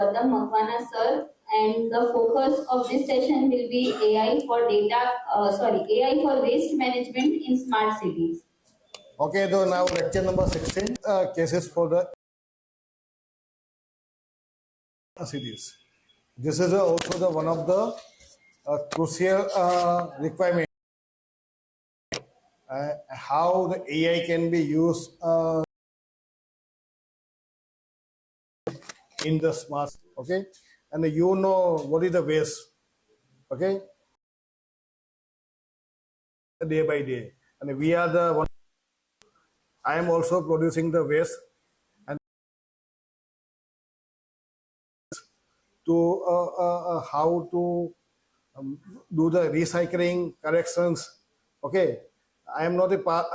The Makwana sir, and the focus of this session will be AI for AI for waste management in smart cities. Okay, so now lecture number 16, cases for the cities. This is also the one of the crucial requirement. How the AI can be used in the smart, okay? And you know what is the waste, okay? Day by day. And we are the one, I am also producing the waste and to how to do the recycling corrections, okay? I am not a part,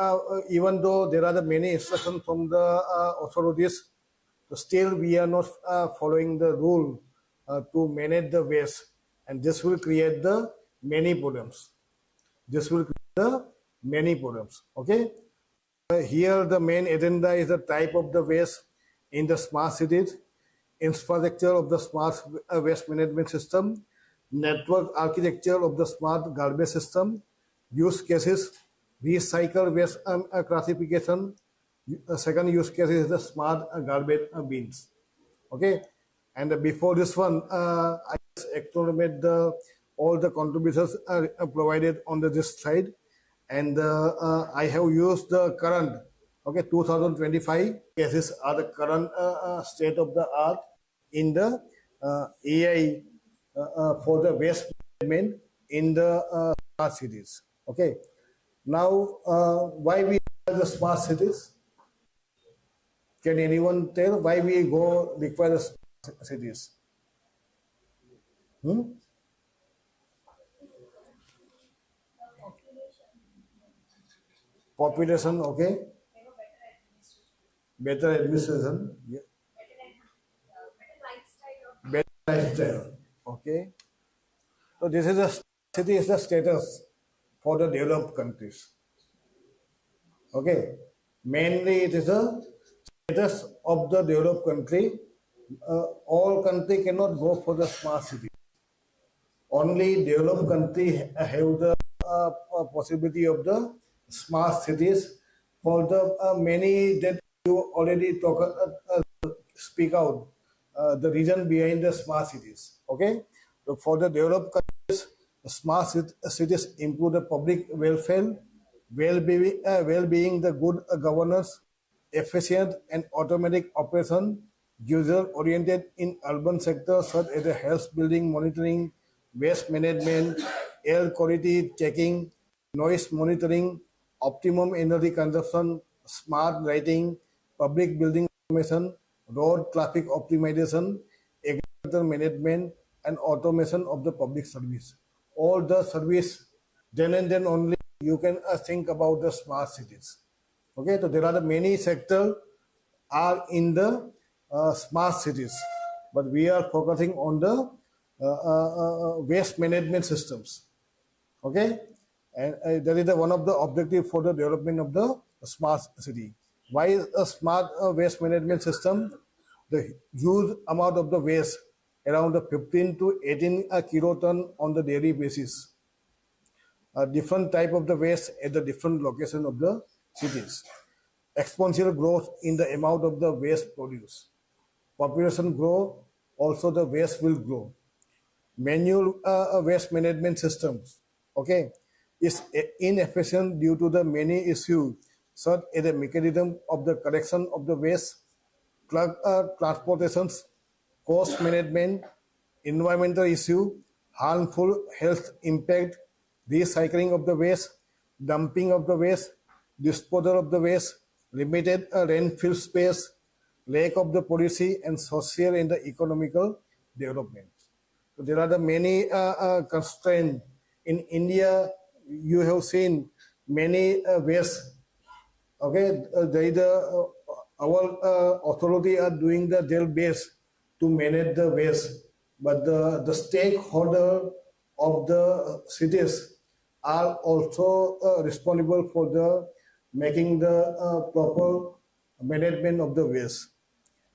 even though there are the many instructions from the authorities, still we are not following the rule to manage the waste, and this will create the many problems. This will create the many problems. Okay. Here the main agenda is the type of the waste in the smart cities, infrastructure of the smart waste management system, network architecture of the smart garbage system, use cases, recycle waste classification. Second use case is the smart garbage bins. Okay, and before this one, I just acknowledge the all the contributors provided on this slide, and I have used the current, okay, 2025 cases are the current state of the art in the AI for the waste management in the smart cities. Okay, now why we have the smart cities? Can anyone tell why we go require the cities? Population, okay. Better administration, yeah. Better lifestyle, okay. So this is the city is the status for the developed countries. Okay, mainly it is a status of the developed country. All country cannot go for the smart city. Only developed country have the possibility of the smart cities. For the many that you already speak out the reason behind the smart cities. Okay, so for the developed countries, smart cities improve the public welfare, well-being, the good governance, efficient and automatic operation, user-oriented in urban sectors such as the health building monitoring, waste management, air quality checking, noise monitoring, optimum energy consumption, smart lighting, public building automation, road traffic optimization, agricultural management, and automation of the public service. All the service, then and then only you can think about the smart cities. Okay, so there are the many sectors are in the smart cities, but we are focusing on the waste management systems. Okay, and that is the one of the objective for the development of the smart city. Why is a smart waste management system? The huge amount of the waste, around the 15 to 18 kiloton on the daily basis. Different type of the waste at the different location of the cities. Exponential growth in the amount of the waste produced. Population grow, also the waste will grow. Manual waste management systems, okay, is inefficient due to the many issues such as the mechanism of the collection of the waste, transportations, cost management, environmental issue, harmful health impact, recycling of the waste, dumping of the waste, disposal of the waste, limited landfill space, lack of the policy, and social and the economical development. So there are the many constraints. In India, you have seen many waste. Okay, our authority are doing their best to manage the waste, but the stakeholder of the cities are also responsible for the making the proper management of the waste.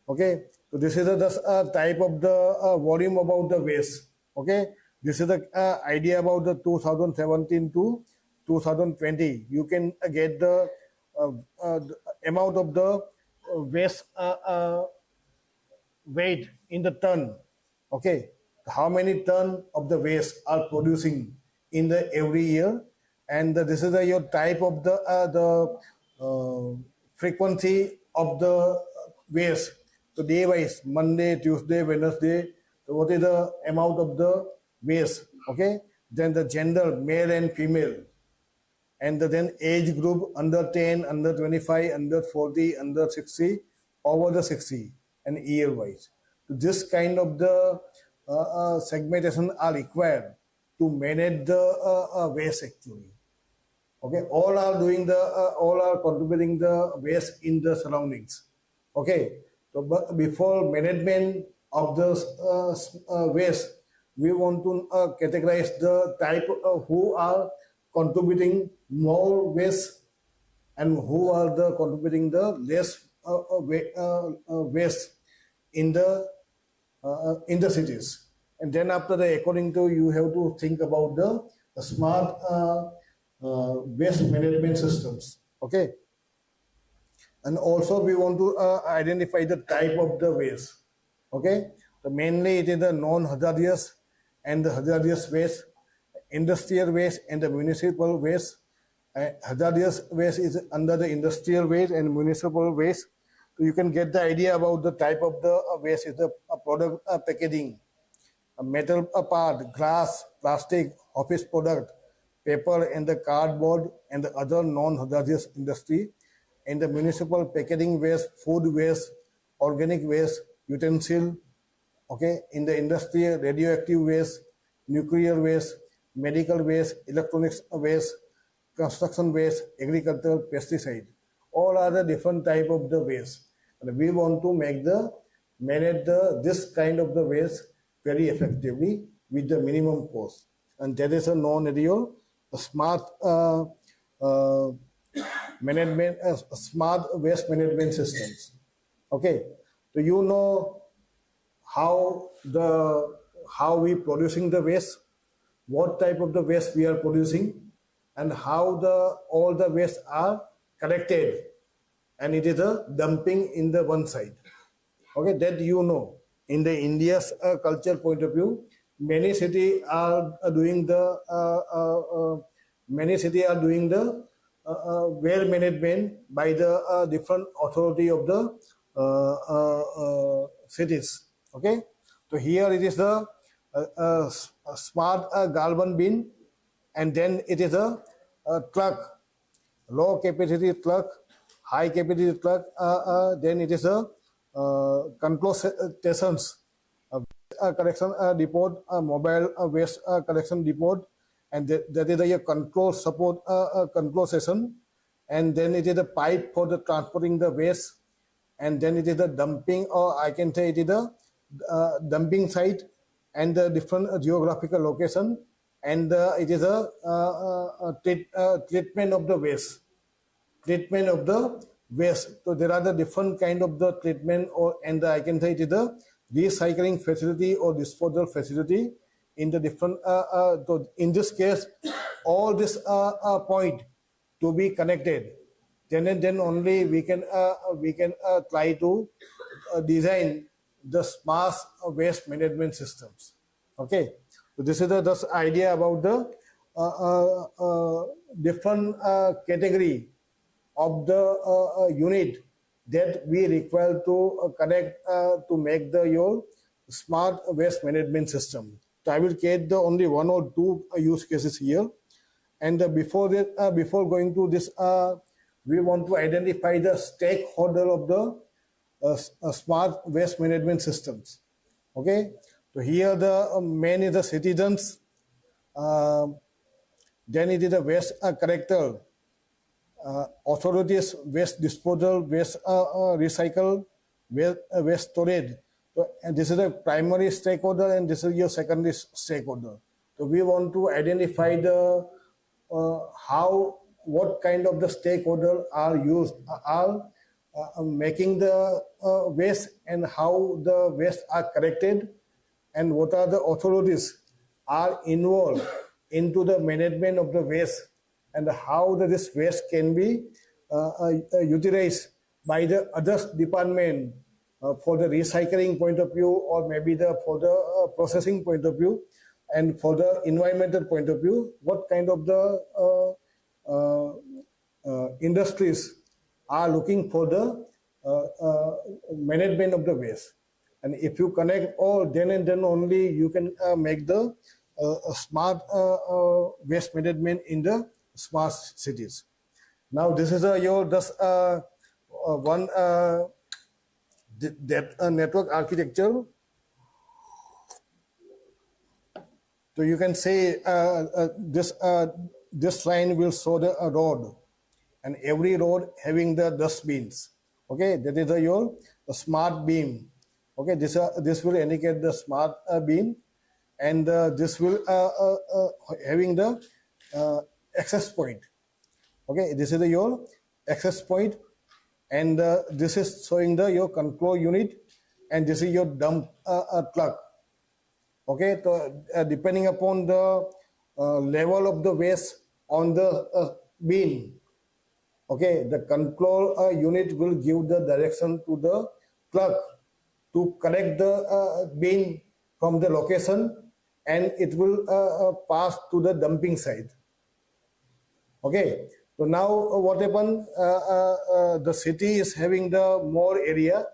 Okay, So this is the type of the volume about the waste. Okay, this is the idea about the 2017 to 2020. You can get the amount of the waste weight in the ton. Okay, how many ton of the waste are producing in the every year, and this is your type of the frequency of the waste. So day wise, Monday, Tuesday, Wednesday. So what is the amount of the waste? Okay, then the gender, male and female, and then age group under 10, under 25, under 40, under 60, over the 60, and year wise. So this kind of the segmentation are required to manage the waste actually. Okay, all are contributing the waste in the surroundings. Okay, so but before management of the waste, we want to categorize the type of who are contributing more waste and who are the contributing the less waste in the cities. And then after that, according to you have to think about the smart waste management systems. Okay, and also we want to identify the type of the waste. Okay, so mainly it is the non-hazardous and the hazardous waste, industrial waste and the municipal waste. Hazardous waste is under the industrial waste and municipal waste. So you can get the idea about the type of the waste is the product packaging, a metal part, glass, plastic, office product, paper and the cardboard and the other non-hazardous industry, and the municipal packaging waste, food waste, organic waste, utensil, okay, in the industry, radioactive waste, nuclear waste, medical waste, electronics waste, construction waste, agricultural pesticide. All are the different type of the waste. And we want to manage this kind of the waste very effectively with the minimum cost. And that is a non-ideal, a smart uh, management, smart waste management systems. Okay, so you know how the how we producing the waste, what type of the waste we are producing, and how the all the waste are collected, and it is a dumping in the one side. Okay, that you know. In the India's culture point of view, many city are doing the many city are doing the waste management by the different authority of the cities. Okay, so here it is the smart galvan bin, and then it is a truck, low capacity truck, high capacity truck, then it is a control stations, collection depot, mobile waste collection depot, and that is a control support control station, and then it is a pipe for the transporting the waste, and then it is the dumping, or I can say it is the dumping site and the different geographical location, and it is a treatment of the waste, treatment of the waste. So there are the different kind of the treatment, or and I can say it is the recycling facility or disposal facility in the different. So in this case, all this point to be connected, then and then only we can try to design the smart waste management systems. Okay, so this is the this idea about the different category of the unit that we require to connect to make the your smart waste management system. So I will create the only one or two use cases here, and before that, before going to this, we want to identify the stakeholder of the smart waste management systems. Okay, so here the main is the citizens, uh, then it is the waste collector, authorities, waste disposal, waste recycle, waste storage. So, and this is a primary stakeholder, and this is your secondary stakeholder. So we want to identify the how what kind of the stakeholder are used are making the waste and how the waste are collected, and what are the authorities are involved into the management of the waste, and how this waste can be utilized by the other department for the recycling point of view, or maybe the for the processing point of view, and for the environmental point of view, what kind of the industries are looking for the management of the waste. And if you connect all, then and then only you can make the smart waste management in the smart cities. Now this is your just one that network architecture. So you can say this line will show the road, and every road having the dustbins. Okay, that is your smart beam. Okay, this will indicate the smart beam, and this will having the access point. Okay, this is your access point, and this is showing the your control unit, and this is your dump truck. Okay, so depending upon the level of the waste on the bin, okay, the control unit will give the direction to the truck to collect the bin from the location, and it will pass to the dumping site. Okay, so now what happened? The city is having the more area.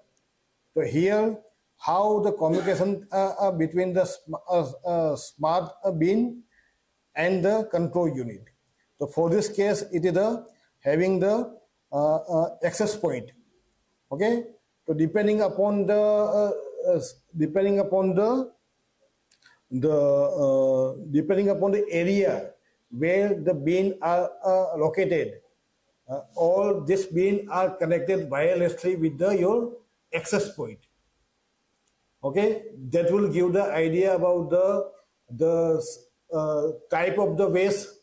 So here, how the communication between the smart bin and the control unit. So for this case, it is having the access point. Okay, so depending upon the depending upon the area where the bin are located, all these bin are connected wirelessly with your access point. Okay, that will give the idea about the type of the waste.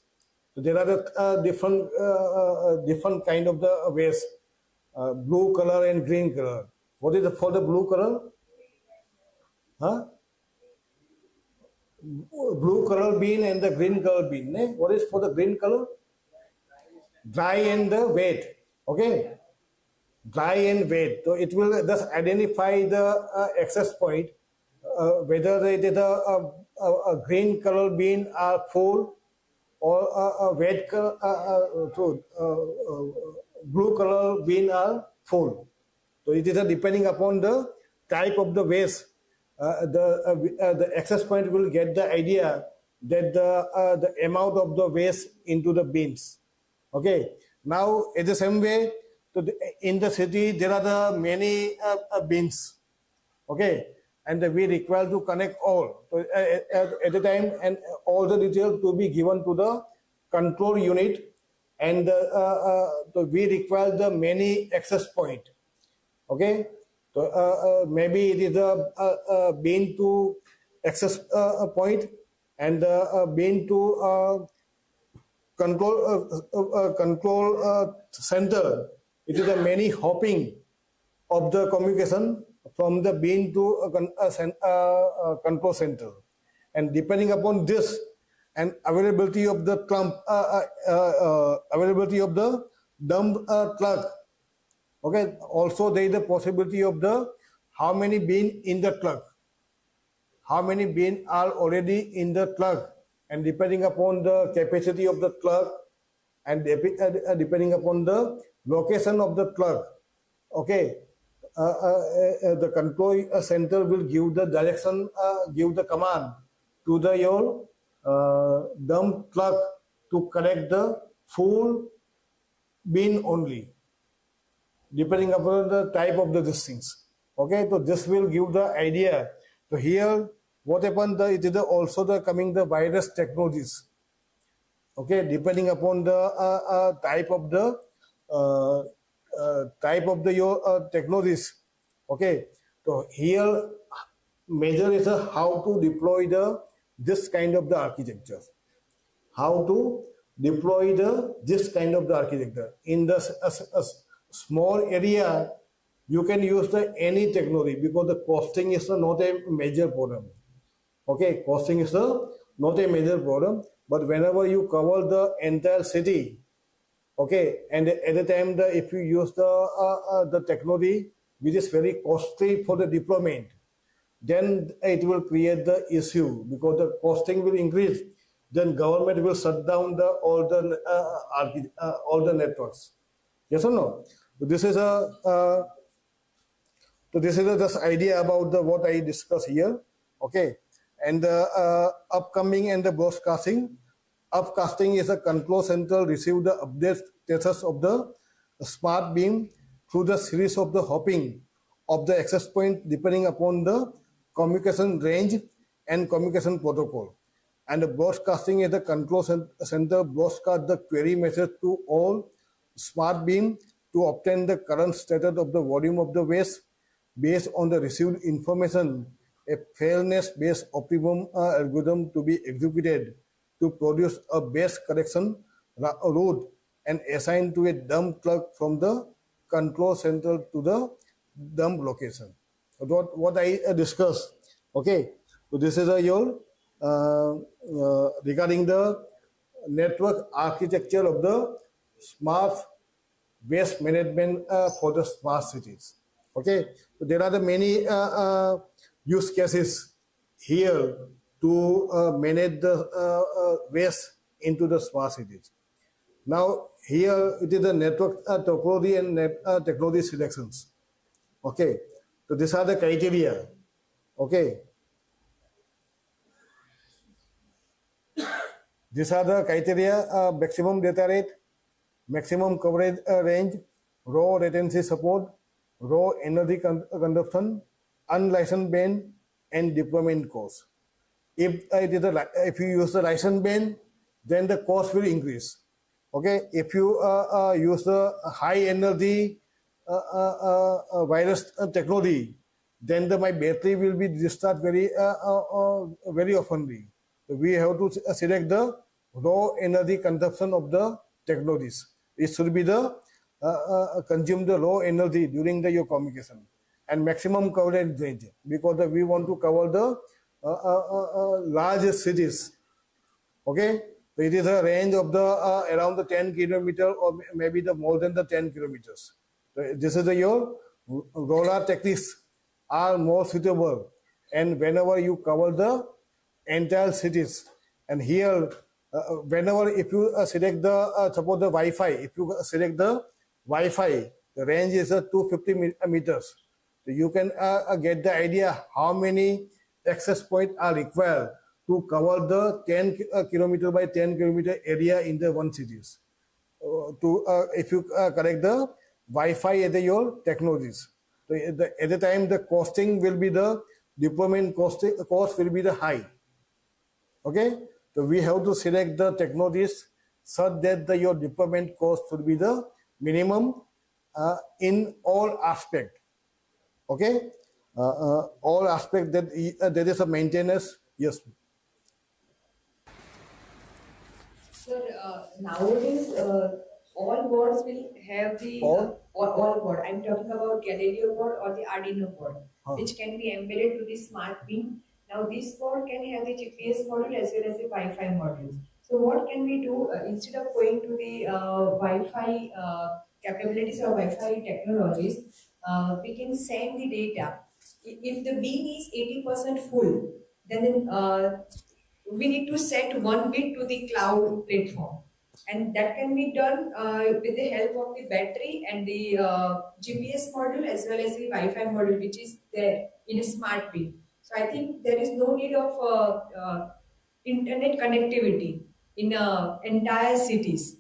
There are the different kind of the waste, blue color and green color. What is for the blue color? Huh? Blue color bin and the green color bin. Eh? What is for the green color? Dry and the wet. Okay, dry and wet. So it will just identify the access point, whether it is a green color bin are full, or a wet blue color bin are full. So it is depending upon the type of the waste. The access point will get the idea that the amount of the waste into the bins. Okay. Now, in the same way, in the city there are the many bins. Okay, and we require to connect all. So at a time, and all the details to be given to the control unit, and so we require the many access point. Okay, so maybe it is a bin to access point, and bin to control center. It is a many hopping of the communication from the bin to control center, and depending upon this and availability of the availability of the dump truck. Okay, also there is a possibility of the how many bin in the truck, how many bin are already in the truck, and depending upon the capacity of the truck, and depending upon the location of the truck. Okay, the control center will give the direction, give the command to the your dump truck to collect the full bin only, depending upon the type of the these things. Okay, so this will give the idea. So here, what happened? It is also the coming the virus technologies. Okay, depending upon the type of your technologies. Okay, so here major is how to deploy this kind of the architecture. How to deploy this kind of the architecture in the small area, you can use the any technology because the costing is not a major problem. Okay, costing is not a major problem, but whenever you cover the entire city, okay, and at the time if you use the technology which is very costly for the deployment, then it will create the issue because the costing will increase. Then government will shut down all the networks. Yes or no? So this is a just idea about the what I discuss here. Okay, and the upcoming and the broadcasting. Upcasting is a control center receive the update status of the smart beam through the series of the hopping of the access point depending upon the communication range and communication protocol. And the broadcasting is the control center broadcast the query message to all smart beam to obtain the current status of the volume of the waste based on the received information. A fairness-based optimum algorithm to be executed to produce a base correction route and assigned to a dump truck from the control center to the dump location. What I discussed. Okay, so this is your regarding the network architecture of the smart waste management for the smart cities. Okay, so there are the many use cases here to manage the waste into the smart cities. Now here it is the network topology and technology selections. Okay, so these are the criteria. Okay, these are the criteria: maximum data rate, maximum coverage range, raw latency support, raw energy consumption, unlicensed band, and deployment cost. If you use the license band, then the cost will increase. Okay, if you use the high energy virus technology, then my battery will be discharged very oftenly. So we have to select the raw energy consumption of the technologies. It should be the consume the raw energy during your communication and maximum coverage range because we want to cover the large cities. Okay, so it is a range of the around the 10 kilometer or maybe the more than the 10 kilometers. So this is your roller techniques are more suitable, and whenever you cover the entire cities, and here whenever if you select the suppose the Wi-Fi, if you select the Wi-Fi, the range is 250 meters. So you can get the idea how many access points are required to cover the 10 kilometer by 10 kilometer area in the one cities. If you correct the Wi-Fi at your technologies, so at the time the costing will be the deployment cost will be the high. Okay, so we have to select the technologies such that your deployment cost should be the minimum in all aspect. Okay, all aspect that there is a maintenance. Yes. Sir, nowadays all boards will have the all board. I'm talking about Galileo board or the Arduino board, which can be embedded to the smart pin. Now this board can have the GPS module as well as the Wi-Fi modules. So what can we do instead of going to the Wi-Fi capabilities or Wi-Fi technologies? We can send the data. If the beam is 80% full, then we need to set one bit to the cloud platform, and that can be done with the help of the battery and the GPS module as well as the Wi-Fi module which is there in a smart pin. So I think there is no need of internet connectivity in entire cities.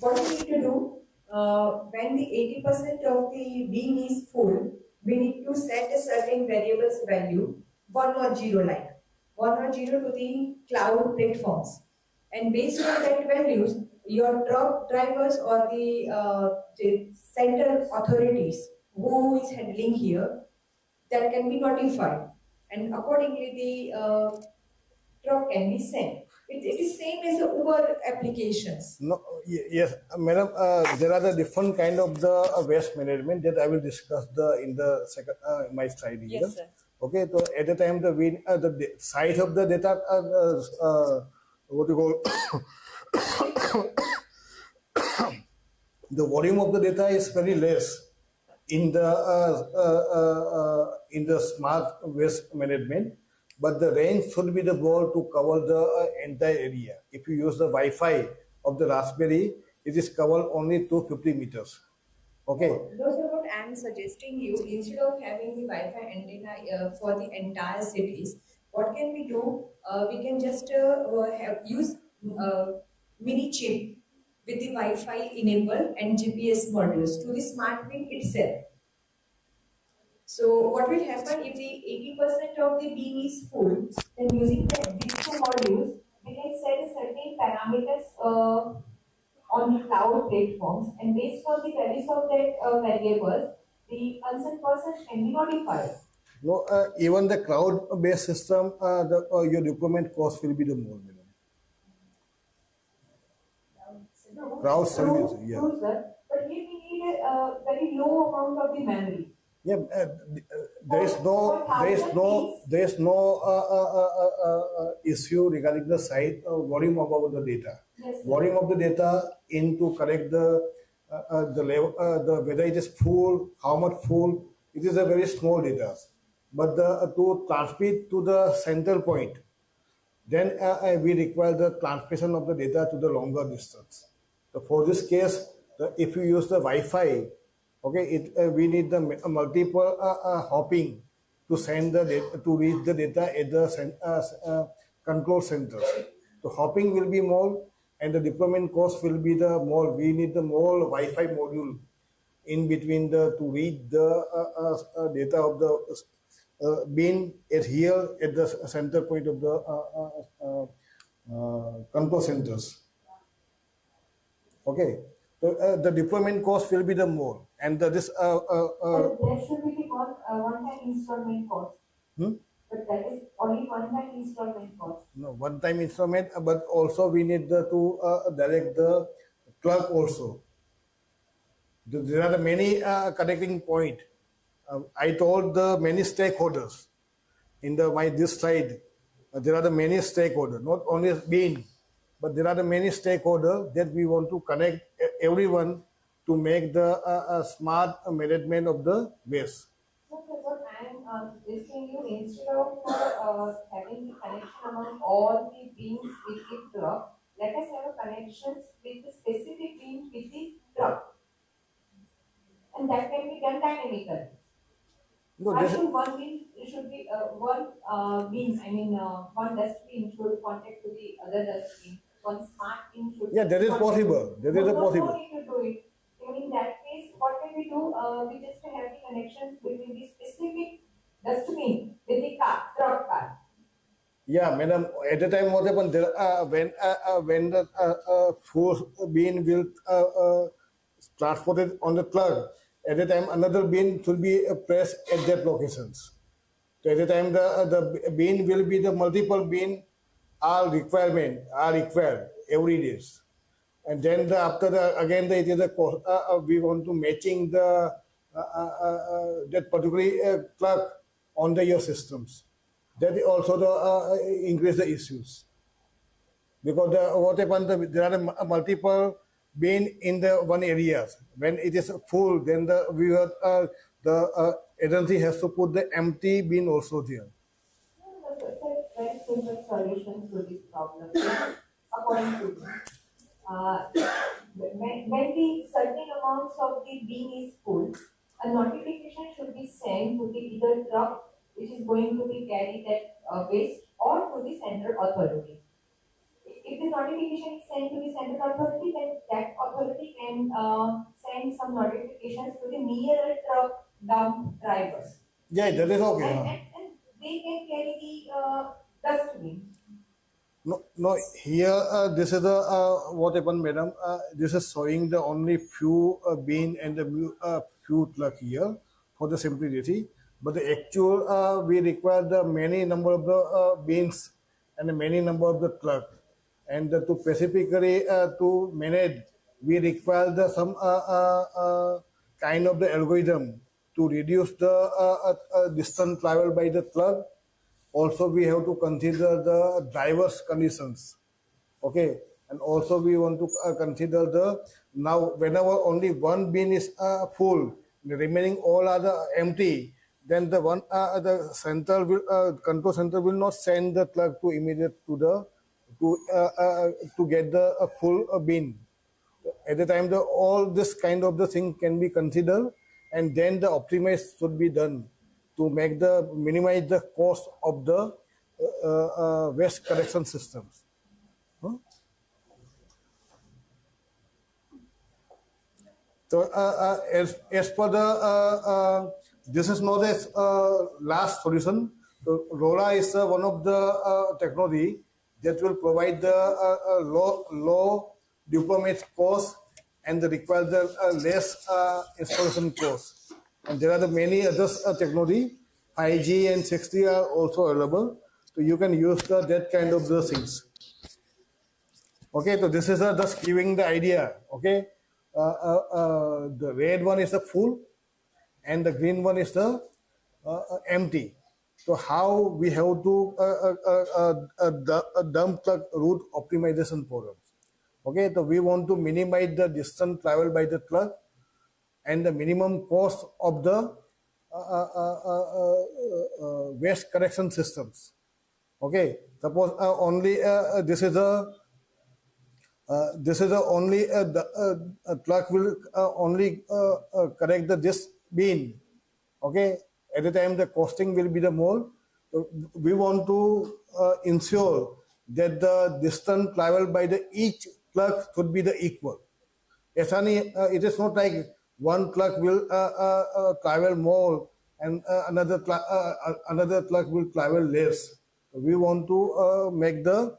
What we need to do when the 80% of the beam is full, we need to set a certain variables value, 1 or 0 like 1 or 0 to the cloud platforms. And based on that values, your truck drivers or the central authorities who is handling here, that can be notified. And accordingly, the truck can be sent. It is same as the Uber applications. No, yes, madam. There are the different kind of the waste management that I will discuss in the second my slide here. Yes, sir. Okay, so at the time the size of the data, what you call the volume of the data is very less in the smart waste management, but the range should be the goal to cover the entire area. If you use the Wi-Fi of the Raspberry, it is covered only 250 meters. Okay. Those are what I'm suggesting you. Instead of having the Wi-Fi antenna for the entire cities, what can we do? We can just use mini chip with the Wi-Fi enabled and GPS modules to the smart bin itself. So what will happen if the 80% of the beam is full, then using these two modules, we can set a certain parameters on the cloud platforms, and based on the values of that variables, the concerned person can be notified. No, even the cloud-based system, your deployment cost will be the more. Cloud service, yeah. True, sir. But here we need a very low amount of the memory. Yeah, there is no issue regarding the size volume of the data. Yes, volume of the data to correct the level, the whether it is full, how much full. It is a very small data, but to transmit to the central point, then we require the transmission of the data to the longer distance. So for this case, if you use the Wi-Fi, okay, we need the multiple hopping to send the data, to reach the data at the control centers. So hopping will be more, and the deployment cost will be the more. We need the more Wi-Fi module in between to reach the data of the bin at here at the center point of the control centers. Okay, so the deployment cost will be the more, and this. There should be the one-time installment cost. But that is only one-time installment cost. No, one-time installment, but also we need to direct the clerk also. There are many connecting point. I told the many stakeholders in this slide. There are the many stakeholders, not only being, but there are the many stakeholders that we want to connect everyone to make the smart management of the waste. What I'm suggesting you, instead of having the connection among all the beams with the truck, let us have a connections with the specific beam with the truck, and that can be done dynamically. No, I think one beam should be one beam. I mean, one dustbin should contact to the other dustbin. One smart beam should. Yeah, that is possible. That is possible. No need to do it. In that case, what can we do? We just have the connections between the specific dustbin with the truck car. Yeah, madam. At the time, what happened? When the full bin will transported on the truck, at the time another bin should be pressed at that locations. So at the time the bin will be the multiple bin are required every day. And then again it is we want to matching the that particular clerk on your systems. That also increase the issues, because what happened, there are multiple bin in the one area. When it is full, then the agency has to put the empty bin also there. Very simple solution to this problem. According to me, when the certain amounts of the bin is full, a notification should be sent to the either truck which is going to be carry that waste, or to the central authority. If the notification is sent to the central authority, then that authority can send some notifications to the nearer truck dump drivers. Yeah, that is okay. And they can carry the dustbin. No. Here, this is what happened, madam. This is showing the only few bin and the few truck here for the simplicity. But the actual, we require the many number of the bins and the many number of the truck. and to specifically to manage, we require some kind of the algorithm to reduce the distance traveled by the truck. Also, we have to consider the driver's conditions. Okay, and also we want to consider the now whenever only one bin is full, the remaining all are the empty. Then the center will control center will not send the truck to immediate to the to get the full bin. At the time, all this kind of the thing can be considered, and then the optimize should be done to make the minimize the cost of the waste collection systems. Huh? So as per the this is not a last solution. So ROLA is one of the technology that will provide the low deployment cost and require the less installation cost. And there are the many other technology, 5G and 6G are also available. So you can use that kind of the things. Okay, so this is just giving the idea. Okay, the red one is the full, and the green one is the empty. So how we have to dump truck route optimization programs. Okay, so we want to minimize the distance traveled by the truck and the minimum cost of the waste collection systems. Okay, suppose only this is the only the truck will only correct this bin. Okay, at the time the costing will be the more. So we want to ensure that the distance traveled by the each truck should be the equal. It is not like one truck will travel more and another truck will travel less. We want to make the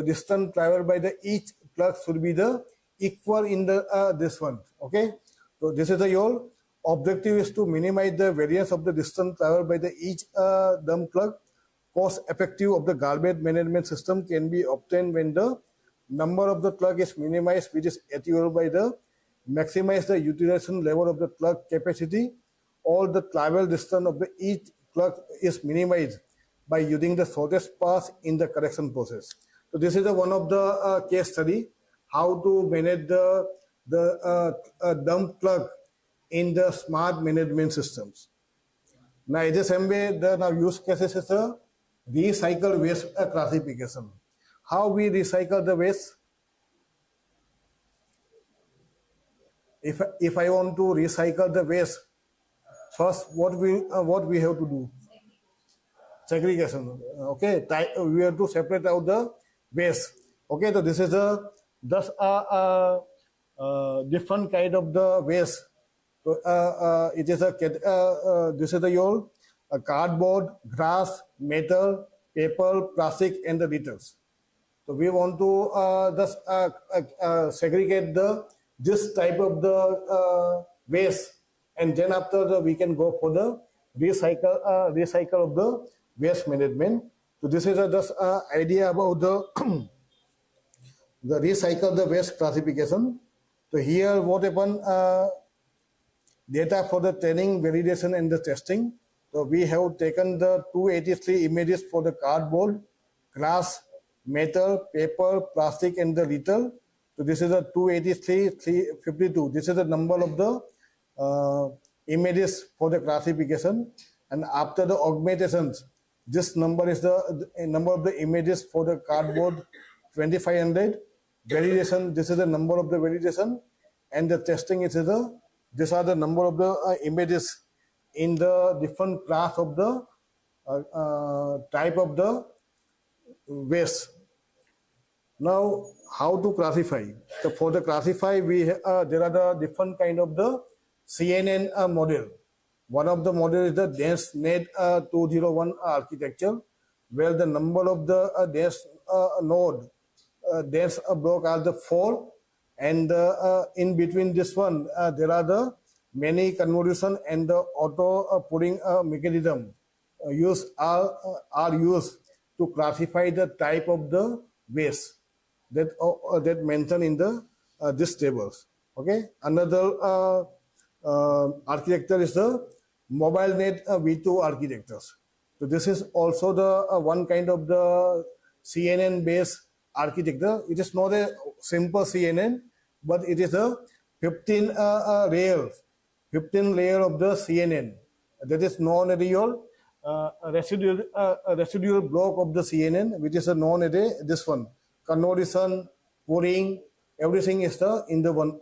distance traveled by the each truck should be the equal in the this one. Okay, so this is your objective is to minimize the variance of the distance traveled by the each dump truck. Cost effective of the garbage management system can be obtained when the number of the truck is minimized, which is achievable by the maximize the utilization level of the truck capacity. All the travel distance of the each truck is minimized by using the shortest path in the collection process. So this is one of the case study how to manage the dump truck in the smart management systems. Now, in the same way, the now use cases is a recycle waste classification. How we recycle the waste? If I want to recycle the waste, first what we have to do? Segregation. Okay, we have to separate out the waste. Okay, so this is just a different kind of the waste. So it is this is your cardboard, glass, metal, paper, plastic, and the litters. So we want to just segregate this type of the waste, and then after we can go for the recycle of the waste management. So this is just idea about the the recycle the waste classification. So here what happened? Data for the training, validation, and the testing. So we have taken the 283 images for the cardboard, glass, metal, paper, plastic, and the litter. So this is a 283, 352. This is the number of the images for the classification. And after the augmentations, this number is the number of the images for the cardboard, 2500. Validation, this is the number of the validation. And the testing is these are the number of the images in the different class of the type of the waste. Now, how to classify? So for the classify, there are the different kind of the CNN model. One of the model is the dense net 201 architecture, where the number of the dense node, dense block are the 4, and in between this one, there are the many convolution and the auto pulling mechanism are used to classify the type of the waste. that mentioned in the this tables. Okay, another architecture is the mobile net V2 architectures. So this is also the one kind of the CNN based architecture. It is not a simple CNN, but it is a 15 layer of the CNN. That is non-aerial residual block of the CNN, which is a non-array. This one, convolution, pouring, everything is the in the one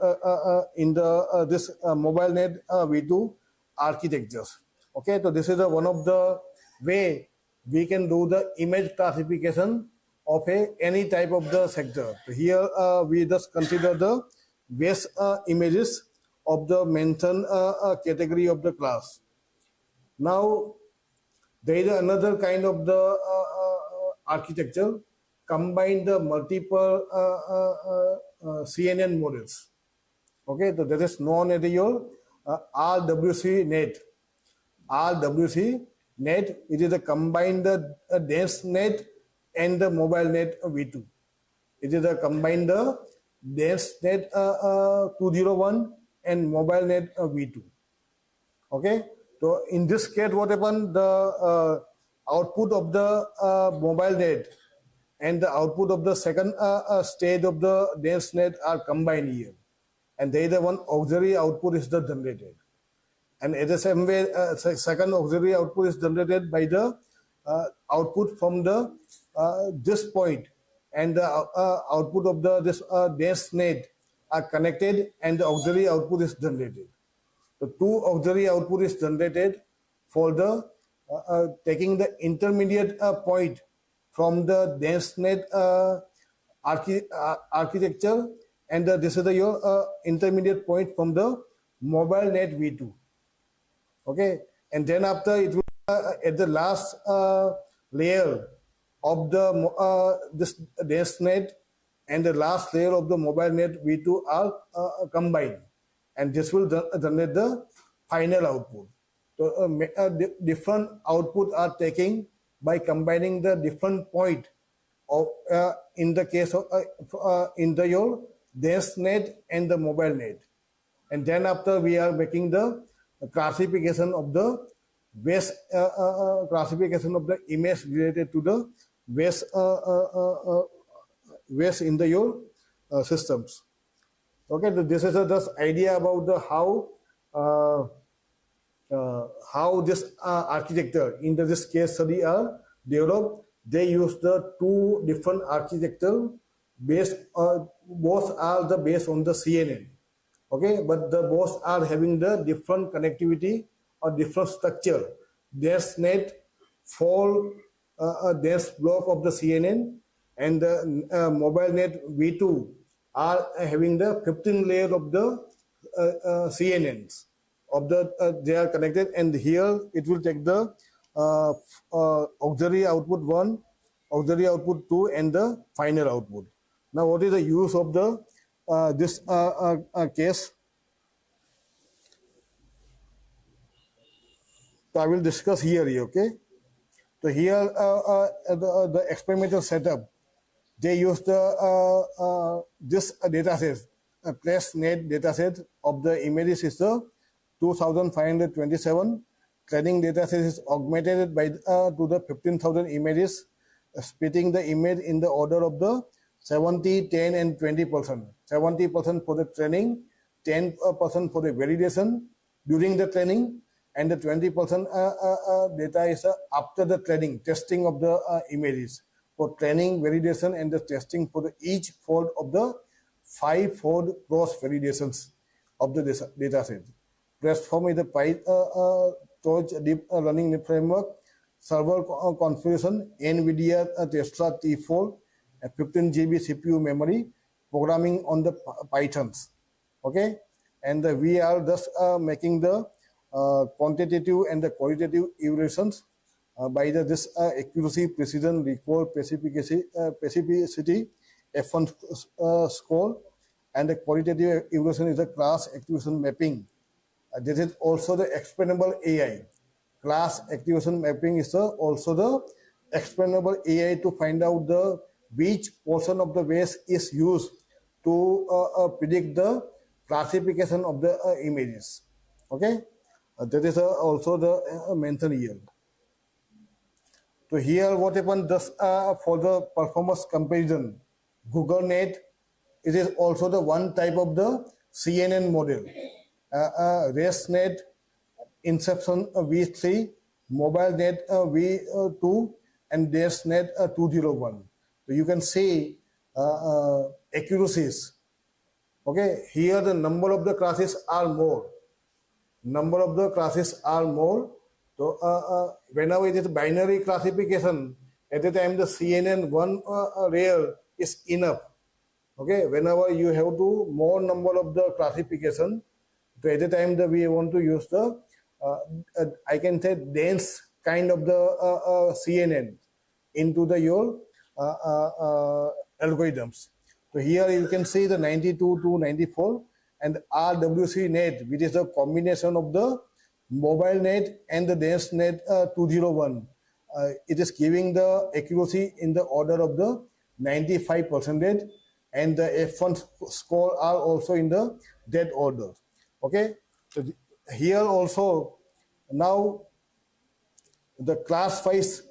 in the this mobile net V2 architectures. Okay, so this is one of the way we can do the image classification of any type of the sector. So here we just consider the base images of the mentioned category of the class. Now there is another kind of the architecture combine the multiple CNN models. Okay, so that is non-aerial RWC net. RWC net, it is a combined dense net and the mobile net V2. It is a combined dense net 201 and mobile net V2. Okay, so in this case, what happened? The output of the mobile net and the output of the second stage of the dense net are combined here, and there is one auxiliary output is the generated, and at the same way, second auxiliary output is generated by the output from the this point, and the output of the this dense net are connected, and the auxiliary output is generated. The two auxiliary output is generated for the taking the intermediate point from the dense net architecture, and this is the your intermediate point from the mobile net V2. Okay, and then after it will at the last layer of the this dense net and the last layer of the mobile net V2 are combined, and this will generate the final output. So different output are taking by combining the different point of in the case of in the your dense net and the mobile net, and then after we are making the classification of the base classification of the image related to the base base in the your systems. Okay, so this is just idea about the how this architecture in this case study are developed. They use the two different architecture based. Both are the based on the CNN. Okay, but the both are having the different connectivity or different structure. Dense net fall dense block of the CNN, and the mobile net V2 are having the 15 layer of the CNNs of the they are connected, and here it will take the auxiliary output 1, auxiliary output 2, and the final output. Now what is the use of the this case? So I will discuss here. Okay, so here the experimental setup, they use the this data set, place net data set of the images is the 2527. Training data set is augmented by to the 15,000 images, splitting the image in the order of the 70, 10, and 20%. 70% for the training, 10% for the validation during the training, and the 20% data is after the training, testing of the images. For training, validation, and the testing for the each fold of the 5-fold cross validations of the data set. Platform is the PyTorch deep learning framework, server configuration, NVIDIA Tesla T4, 15 GB CPU memory, programming on the Pythons. Okay, and we are just making the quantitative and the qualitative evaluations by this accuracy, precision, recall, specificity, F1 score, and the qualitative evaluation is the class activation mapping. This is also the explainable AI. Class activation mapping is also the explainable AI to find out the which portion of the waist is used to predict the classification of the images. Okay, that is also the mentioned here. So here what happened just for the performance comparison, Google Net, it is also the one type of the CNN model. ResNet, Inception V3, MobileNet V2, and DesNet 201. So you can see accuracies. Okay, here the number of the classes are more. Number of the classes are more. So whenever it is binary classification, at the time the CNN one layer is enough. Okay, whenever you have to more number of the classification, so at the time that we want to use the I can say dense kind of the CNN into the your algorithms. So here you can see the 92 to 94 and RWC net, which is a combination of the mobile net and the dense net 201. It is giving the accuracy in the order of the 95%, and the F1 score are also in the that order. Okay, so here also now the class wise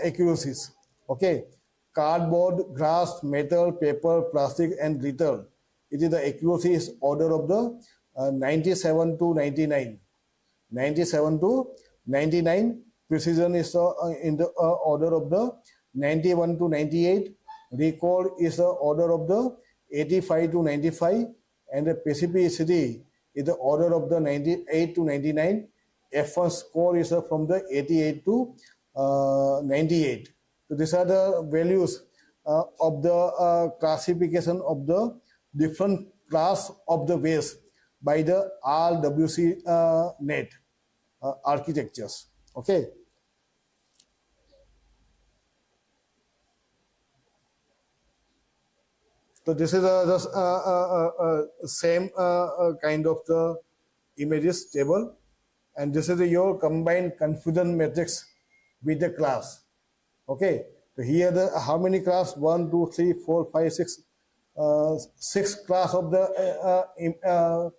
accuracies. Okay, cardboard, glass, metal, paper, plastic, and glitter. It is the accuracy is order of the 97 to 99. 97 to 99. Precision is in the order of the 91 to 98. Recall is the order of the 85 to 95. And the specificity is the order of the 98 to 99. F1 score is from the 88 to 98. So these are the values of the classification of the different class of the waste by the RWC net architectures. Okay. So this is the same kind of the images table, and this is your combined confusion matrix with the class. Okay. So here the how many class? 1, 2, 3, 4, 5, 6. 6 class of the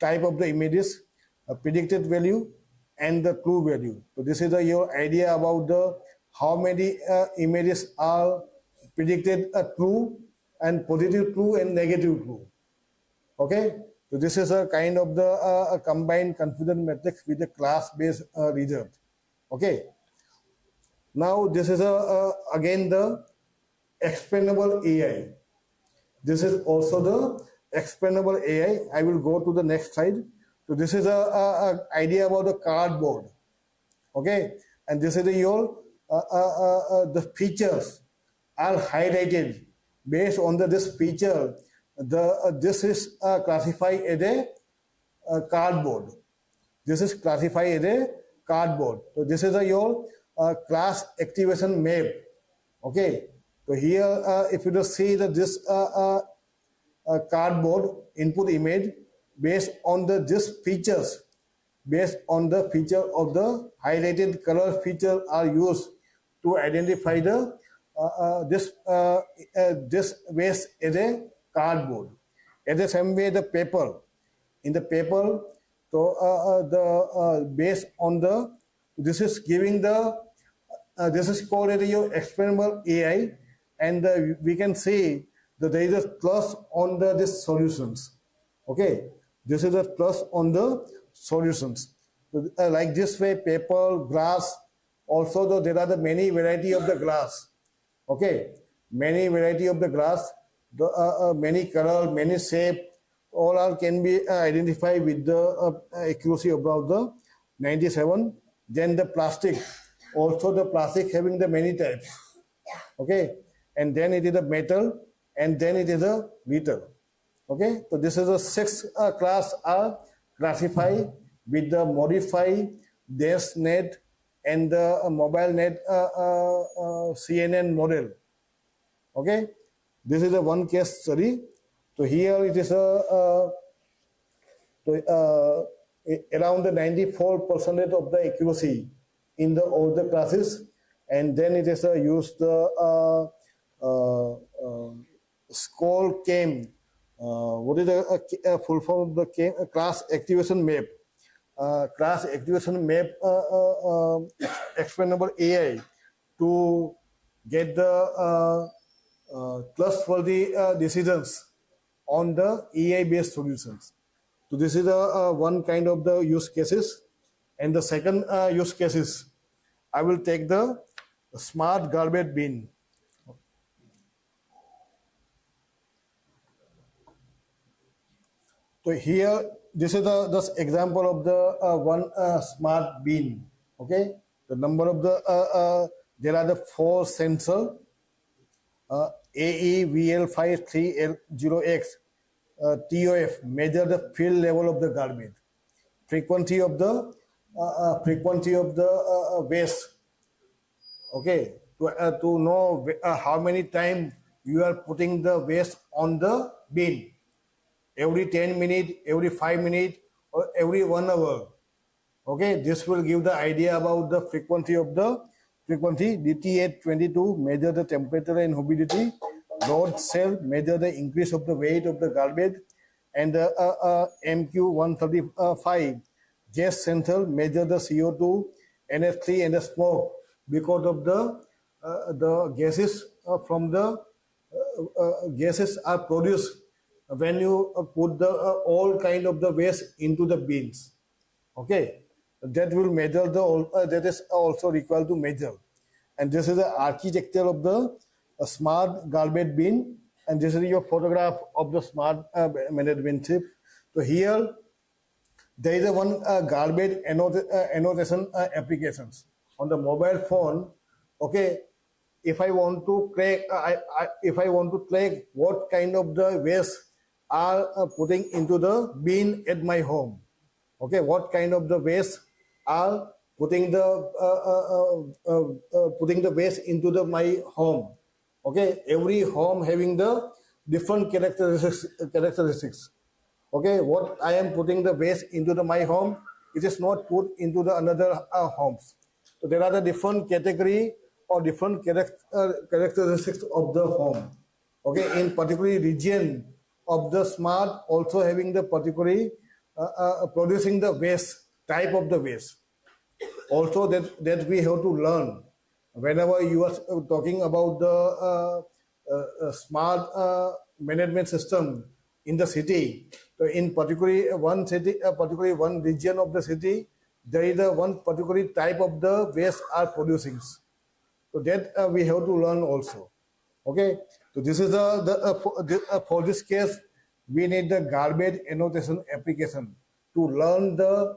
type of the images, predicted value and the true value. So this is your idea about the how many images are predicted true and positive true and negative true. Okay, so this is a kind of the combined confusion matrix with the class based result. Okay, now this is again the explainable AI. This is also the explainable AI. I will go to the next slide. So this is a idea about the cardboard. Okay, and this is your the features are highlighted based on this feature. This is classified as a cardboard. This is classified as a cardboard. So this is your class activation map. Okay. So here, if you just see that this cardboard input image based on this features, based on the feature of the highlighted color feature are used to identify the this waste as a cardboard. At the same way, the paper in the paper, so the based on the this is giving the this is called as your explainable AI. And we can see that there is a plus on the this solutions. Okay, this is a plus on the solutions. So, like this way, paper, glass. Also, though there are the many variety of the glass. Okay, many variety of the glass, the many color, many shape. All are can be identified with the accuracy about the 97. Then the plastic. Also, the plastic having the many types. Okay. And then it is a metal, and then it is a metal. Okay, so this is a 6 class are classified with the modified dense net and the mobile net CNN model. Okay, this is a one case study. So here it is around the 94% of the accuracy in the all the classes. and then it is used the SCORE came. What is the full form of the came? Class activation map. Class activation map explainable AI to get the trustworthy decisions on the AI based solutions. So this is the one kind of the use cases, and the second use cases I will take the smart garbage bin. So here, this is the this example of the one smart bin. Okay, the number of the there are the four sensor AEVL53L0X TOF measure the field level of the garbage, frequency of the waste. Okay, to know how many time you are putting the waste on the bin, every 10 minutes, every 5 minutes, or every 1 hour. Okay, this will give the idea about the frequency of the frequency. DT822 measure the temperature and humidity. Load cell measure the increase of the weight of the garbage, and the MQ135 gas sensor measure the CO2, NH3, and the smoke because of the gases from the gases are produced when you put the all kind of the waste into the bins. Okay, that will measure the that is also required to measure, and this is the architecture of the smart garbage bin, and this is your photograph of the smart management chip. So here there is a one garbage annotation applications on the mobile phone. Okay, if I want to track, if I want to track what kind of the waste are putting into the bin at my home. Okay, what kind of the waste are putting the waste into the my home. Okay, every home having the different characteristics. Okay, what I am putting the waste into the my home, it is not put into the another homes. So there are the different category or different characteristics of the home. Okay, in particular region of the smart also having the particularly producing the waste type of the waste. Also that we have to learn whenever you are talking about the smart management system in the city. So in particularly one city, particularly one region of the city, there is a one particular type of the waste are producing. So that we have to learn also. Okay, so this is for this case we need the garbage annotation application to learn the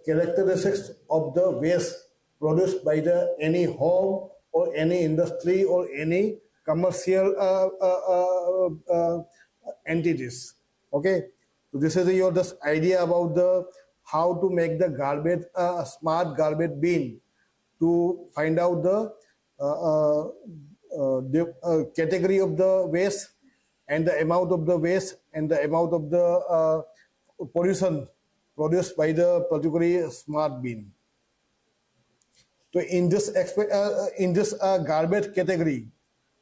characteristics of the waste produced by the any home or any industry or any commercial entities. Okay, so this is your this idea about the how to make the garbage smart garbage bin to find out the category of the waste and the amount of the waste and the amount of the pollution produced by the particular smart bin. So in this garbage category,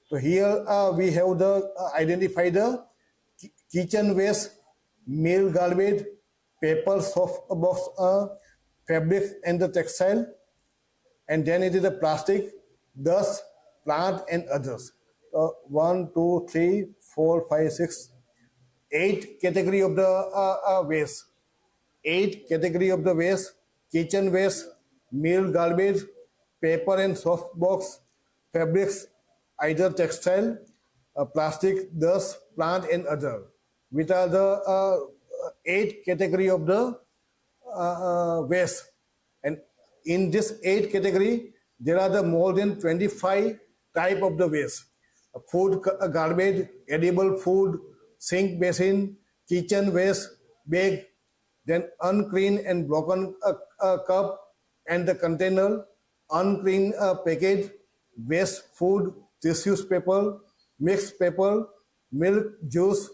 so here we have the identify the kitchen waste, meal garbage, paper, soft box, fabrics, and the textile, and then it is the plastic, dust, plant, and others. 1, 2, 3, 4, 5, 6, 8 category of the waste. 8 category of the waste: kitchen waste, meal garbage, paper and soft box, fabrics, either textile, plastic, dust, plant, and other, which are the 8 category of the waste. And in this 8 category, there are the more than 25 type of the waste: food garbage, edible food, sink basin, kitchen waste, bag, then unclean and broken cup and the container, unclean package, waste food, tissues paper, mixed paper, milk, juice,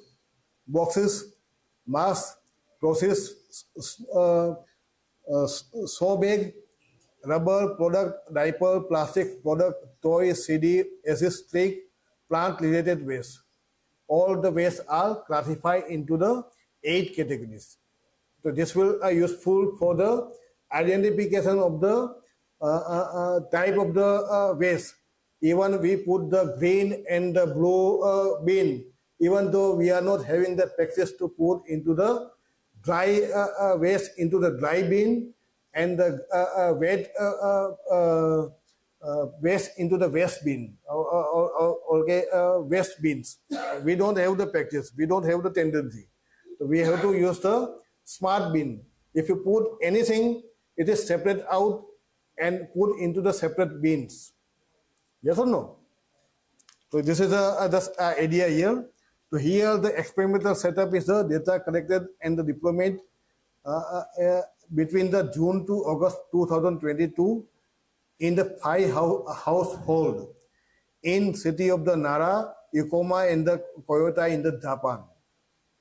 boxes, mass, process, saw bag, rubber product, diaper, plastic product, toy, CD, assist stick, plant-related waste. All the waste are classified into the 8 categories. So this will useful for the identification of the type of the waste. Even we put the green and the blue bin, even though we are not having the practice to put into the dry waste into the dry bin and the wet waste into the waste bin okay waste bins. We don't have the practice, we don't have the tendency, so we have to use the smart bin. If you put anything, it is separate out and put into the separate bins. Yes or no? So this is the idea here. So here the experimental setup is the data collected and the deployment between the June to August 2022 in the 5 household in city of the Nara, Yokoma and the Toyota in the Japan.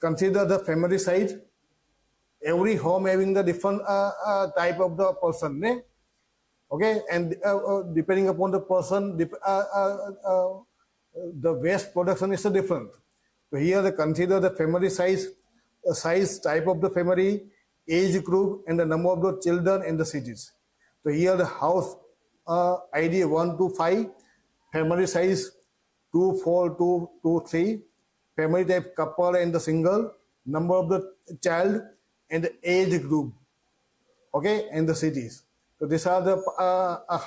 Consider the family size. Every home having the different type of the person, ne? Okay, and depending upon the person, the waste production is different. So here they consider the family size, type of the family, age group, and the number of the children in the cities. So here the house ID 1 to 5, family size 2, 4, 2, 2, 3, family type couple and the single, number of the child, and the age group, okay, and the cities. So these are the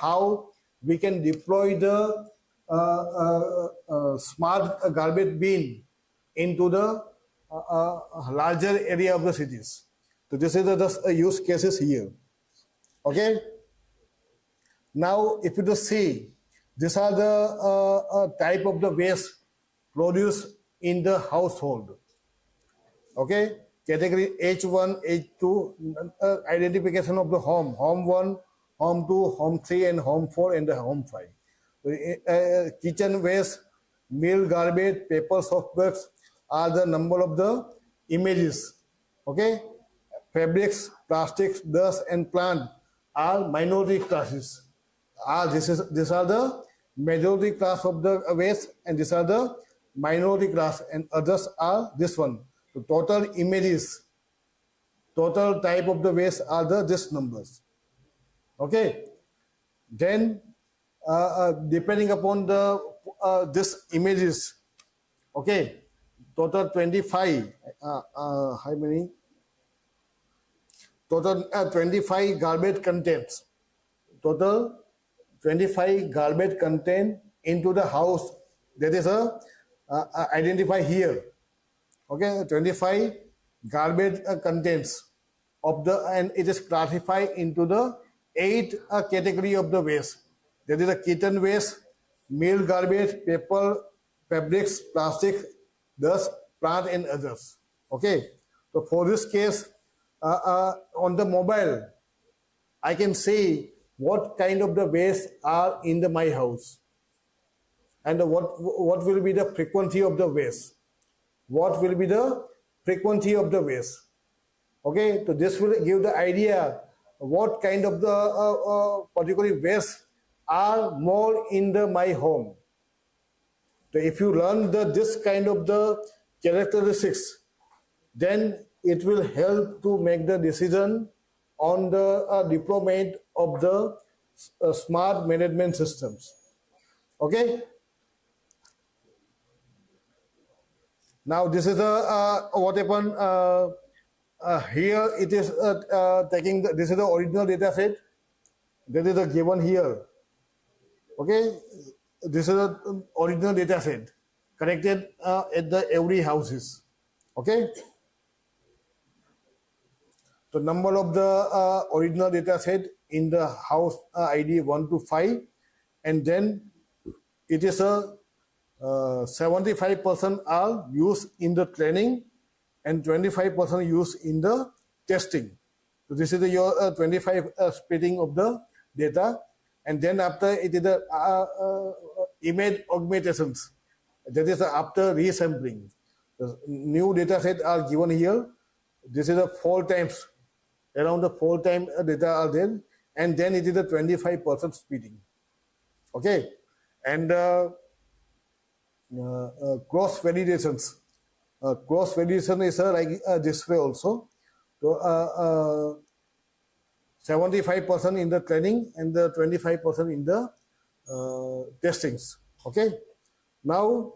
how we can deploy the smart garbage bin into the larger area of the cities. So this is the use cases here. Okay. Now, if you just see, these are the type of the waste produced in the household. Okay. Category H1, H2, identification of the home, home 1, home 2, home 3, and home 4, and the home 5. Kitchen waste, meal garbage, paper soft bags are the number of the images. Okay, fabrics, plastics, dust, and plant are minority classes. These are the majority class of the waste, and these are the minority class, and others are this one. So total images, total type of the waste are this numbers. Okay. Then depending upon the this images, okay, total 25. How many? Total 25 garbage contents. Total 25 garbage content into the house. That is identify here. Okay, 25 garbage contents of the, and it is classified into the 8 category of the waste. That is the kitchen waste, meal garbage, paper, fabrics, plastic, dust, plant, and others. Okay, so for this case, on the mobile, I can see what kind of the waste are in my house, and what will be the frequency of the waste. What will be the frequency of the waste? Okay, so this will give the idea what kind of the particular waste are more in my home. So if you learn this kind of the characteristics, then it will help to make the decision on the deployment of the smart management systems. Okay. Now this is what happened here. It is taking this is the original data set that is given here. Okay, this is the original data set connected at the every houses. Okay, the number of the original data set in the house ID 1 to 5, and then it is a 75% are used in the training and 25% used in the testing. So this is your 25 splitting of the data, and then after it is the image augmentations. That is after resampling. The new data set are given here. This is a 4 times, around the 4 times data are there. and then it is a 25% speeding. Okay, and cross validations. Cross validation is like this way also. So 75% in the training and the 25% in the testings. Okay, now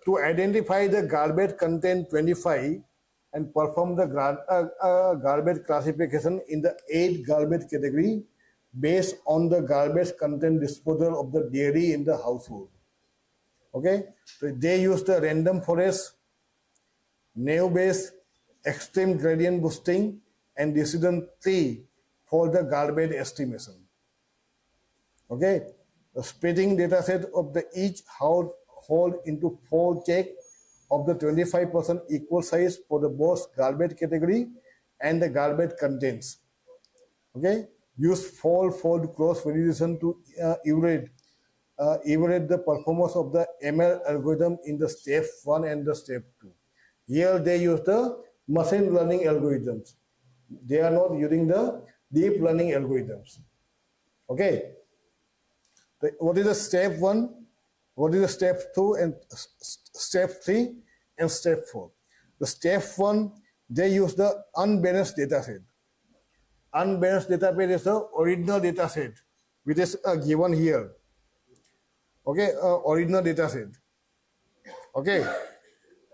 to identify the garbage content 25 and perform the garbage classification in the 8 garbage category based on the garbage content disposal of the dairy in the household. Okay, so they use the random forest, naive-based, extreme gradient boosting, and decision tree for the garbage estimation. Okay, the splitting dataset of the each household into 4 check of the 25% equal size for the both garbage category and the garbage contents. Okay, use fold cross validation to evaluate the performance of the ML algorithm in the step 1 and the step 2. Here they use the machine learning algorithms. They are not using the deep learning algorithms. Okay. What is the step 1? What is the step 2 and step 3 and step 4? The step 1, they use the unbalanced data set. Unbalanced data set is the original data set, which is given here. Okay, original data set. Okay,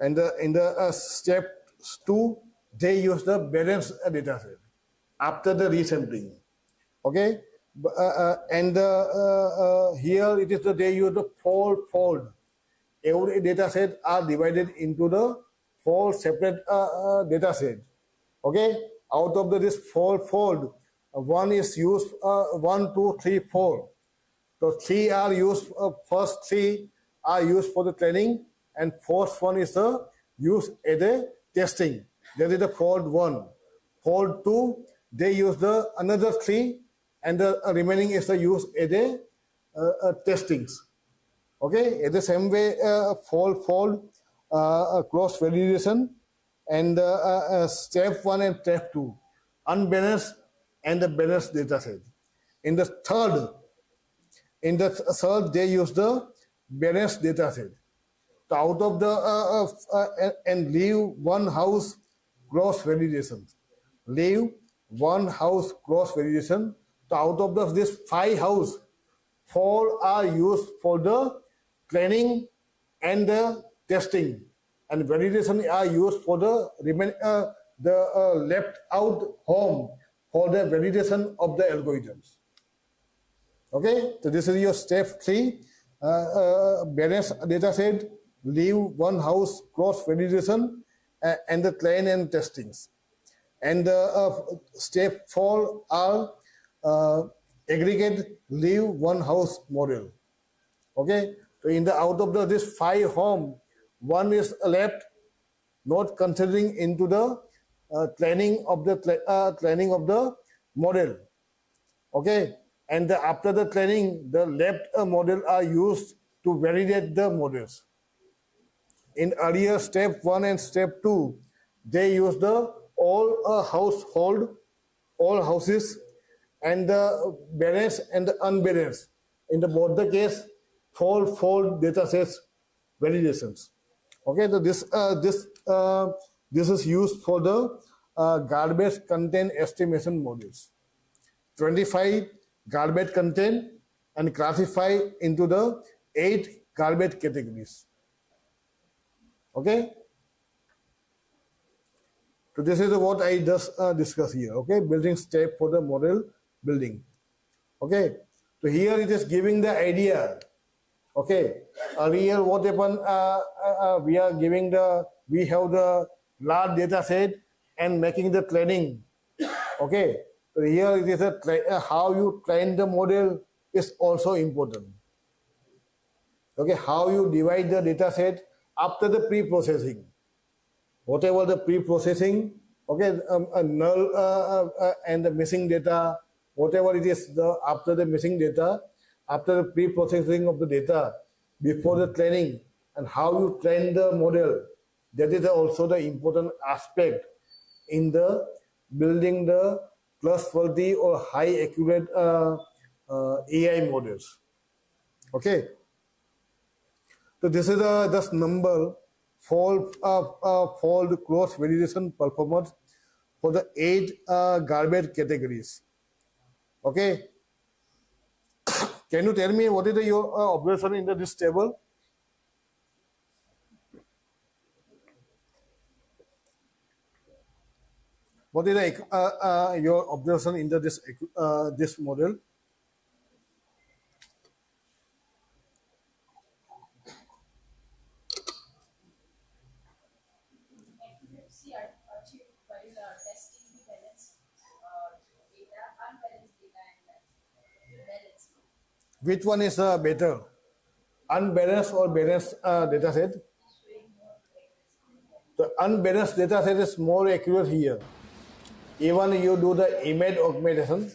and in the step 2, they use the balanced data set after the resampling. Okay, and here it is they use the fold. Every data set are divided into the 4 separate data set. Okay, out of this fold, one is used 1, 2, 3, 4. So 3 are used. First 3 are used for the training, and fourth one is used as a testing. That is the fold 1. Fold 2, they use the another 3, and the remaining is used as a testings. Okay, in the same way, fold cross validation, and step 1 and step 2, unbalanced and the balanced data set. In the third, they use the balanced data set. So out of the and leave one house cross validation. Leave one house cross validation. So out of this 5 house, 4 are used for the training and the testing, and validation are used for the left out home for the validation of the algorithms. Okay, so this is your step 3, balance data set, leave one house cross validation, and the train and testings. And step 4 are aggregate, leave one house model. Okay, so in the out of this 5 home, 1 is left, not considering into the training of the model. Okay, and after the training, the left model are used to validate the models. In earlier step 1 and step 2, they use the all houses, and the balanced and the unbalanced. In both the case, fold data sets validations. Okay, so this is used for the garbage content estimation models. 25 garbage content and classify into the 8 garbage categories. Okay, so this is what I just discussed here. Okay, building step for the model building. Okay, so here it is giving the idea. Okay, earlier what happened? We have the large data set and making the training. Okay, so here it is how you train the model is also important. Okay, how you divide the data set after the pre-processing. Whatever the pre-processing, okay, null and the missing data, whatever it is, after the missing data, after the pre-processing of the data, before the training, and how you train the model. That is also the important aspect in the building the trustworthy or high accurate AI models. Okay, so this is just number fold cross validation performance for the 8 garbage categories. Okay, can you tell me what is your observation in this table? What is your observation in this model? Accuracy achieved while testing the balanced data, unbalanced data, and balanced. Which one is better, unbalanced or balanced data set? The unbalanced data set is more accurate here. Even you do the image augmentation,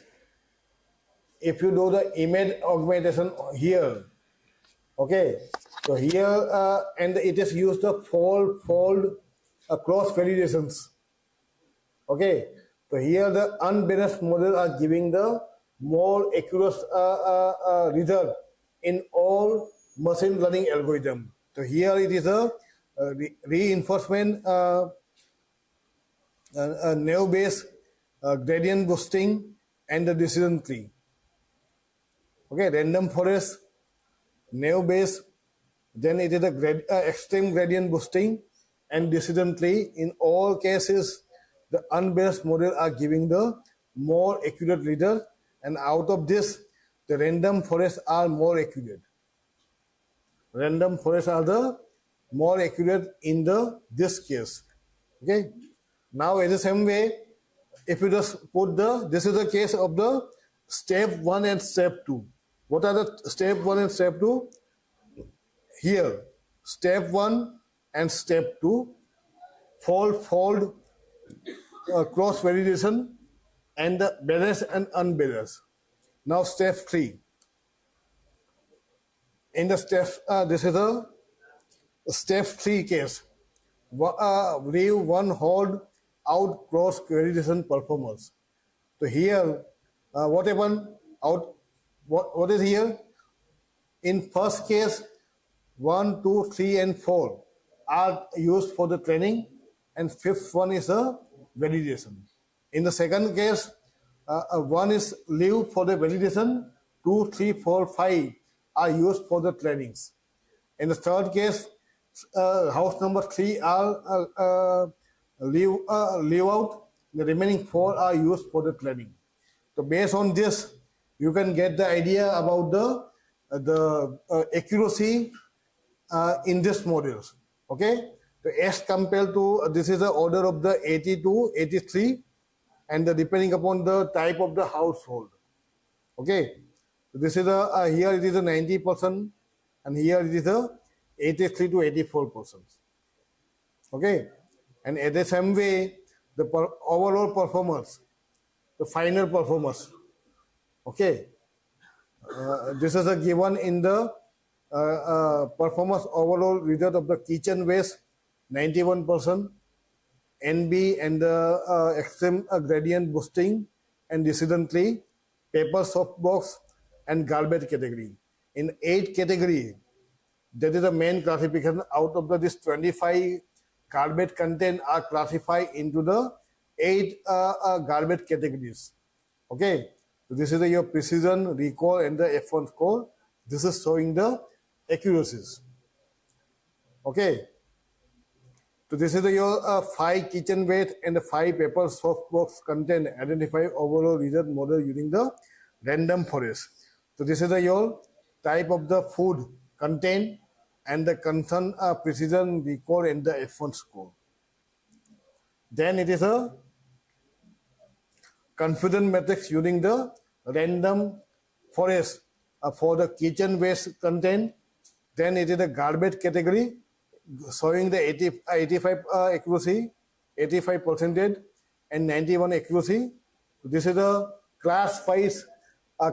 if you do the image augmentation here, okay, so here and it is used the fold cross validations. Okay, so here the unbalanced model are giving the more accurate result in all machine learning algorithm. So here it is a reinforcement naive-based gradient boosting and the decision tree. Okay, random forest, naive-based, then it is a extreme gradient boosting and decision tree. In all cases, the unbalanced model are giving the more accurate result, and out of this, the random forests are more accurate. Random forests are the more accurate in this case. Okay. Now, in the same way, if you just put this is the case of the step 1 and step 2. What are the step 1 and step 2? Here, step 1 and step 2, fold cross validation and the balance and unbalance. Now step 3. In the step, this is a step 3 case. Leave one hold out cross validation performance. So here, what happened? What is here? In first case, 1, 2, 3, and 4 are used for the training, and fifth one is a validation. In the second case, 1 is leave for the validation, 2, 3, 4, 5 are used for the trainings. In the third case, house number 3 are leave out, the remaining 4 are used for the training. So based on this, you can get the idea about the accuracy in this models. Okay, so as compared to this is the order of the 82, 83, and depending upon the type of the household. Okay, so this is a here it is a 90%, and here it is a 83 to 84%. Okay, and at the same way, the overall performance, the final performance. Okay, this is a given in the performance overall result of the kitchen waste 91%, NB and the extreme gradient boosting and dissidently paper softbox and garbage category. In 8 category, that is the main classification. Out of this 25 garbage content are classified into the 8 garbage categories. Okay, so this is your precision, recall, and the F1 score. This is showing the accuracies. Okay, so this is your 5 kitchen waste and the 5 paper softbox content identify overall result model using the random forest. So this is your type of the food content and the concern precision, recall, and the F1 score. Then it is a confidence matrix using the random forest for the kitchen waste content. Then it is the garbage category showing the 85 accuracy, 85% and 91 accuracy. This is the class wise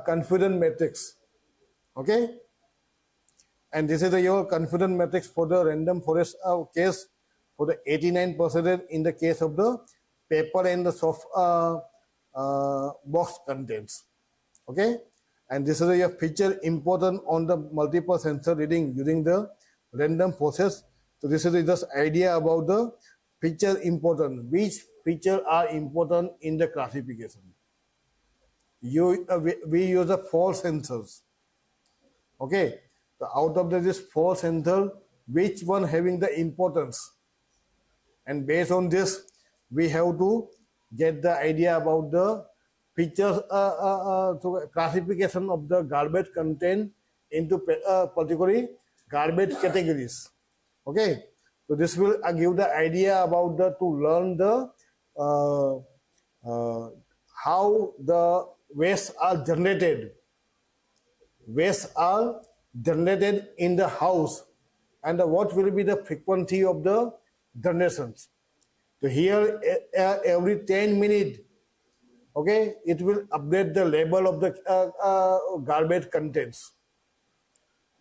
confidence matrix. Okay, and this is your confidence matrix for the random forest case for the 89% in the case of the paper and the soft box contents. Okay, and this is a feature important on the multiple sensor reading using the random process. So this is just idea about the feature important, which feature are important in the classification. We use the 4 sensors. Okay, so out of this 4 sensors, which one having the importance, and based on this we have to get the idea about the features, so classification of the garbage content into particularly garbage categories. Okay, so this will give the idea about the to learn the how the waste are generated. Wastes are generated in the house, and what will be the frequency of the generations. So here every 10 minutes, okay, it will update the label of the garbage contents,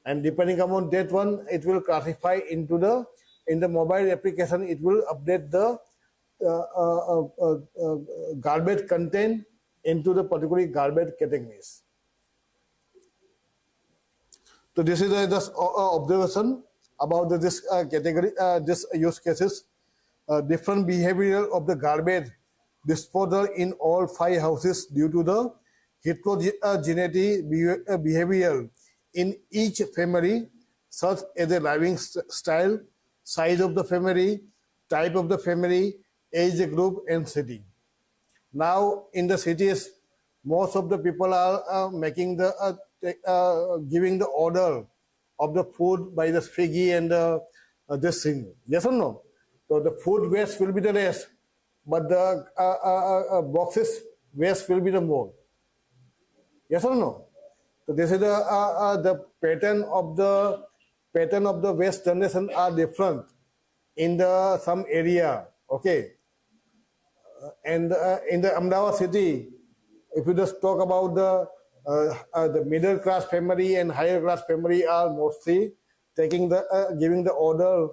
and depending upon that one, it will classify into the in the mobile application. It will update the garbage content into the particular garbage categories. So this is just observation about this category, this use cases. Different behavior of the garbage disposal in all 5 houses due to the heterogeneity behavior in each family, such as the living style, size of the family, type of the family, age group, and city. Now in the cities, most of the people are making the giving the order of the food by the Swiggy and this thing. Yes or no? So the food waste will be the less, but the boxes waste will be the more. Yes or no? So this is the pattern of the waste generation are different in the some area. Okay, and in the Ahmedabad city, if you just talk about the middle class family and higher class family are mostly taking the giving the order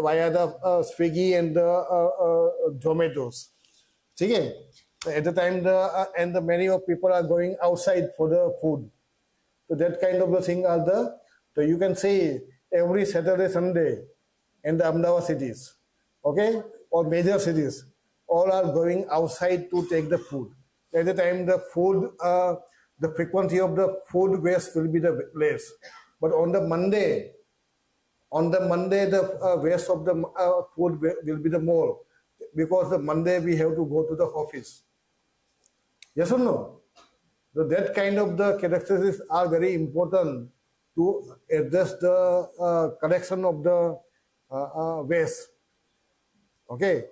via the Swiggy and the Zomatos. Okay, at the time the many of people are going outside for the food. So that kind of the thing are the, so you can see every Saturday, Sunday in the Ahmedabad cities, okay, or major cities, all are going outside to take the food. At the time the food, the frequency of the food waste will be the less. But on the Monday, the waste of the food will be the more, because the Monday we have to go to the office. Yes or no? So that kind of the characteristics are very important to address the collection of the waste. Okay,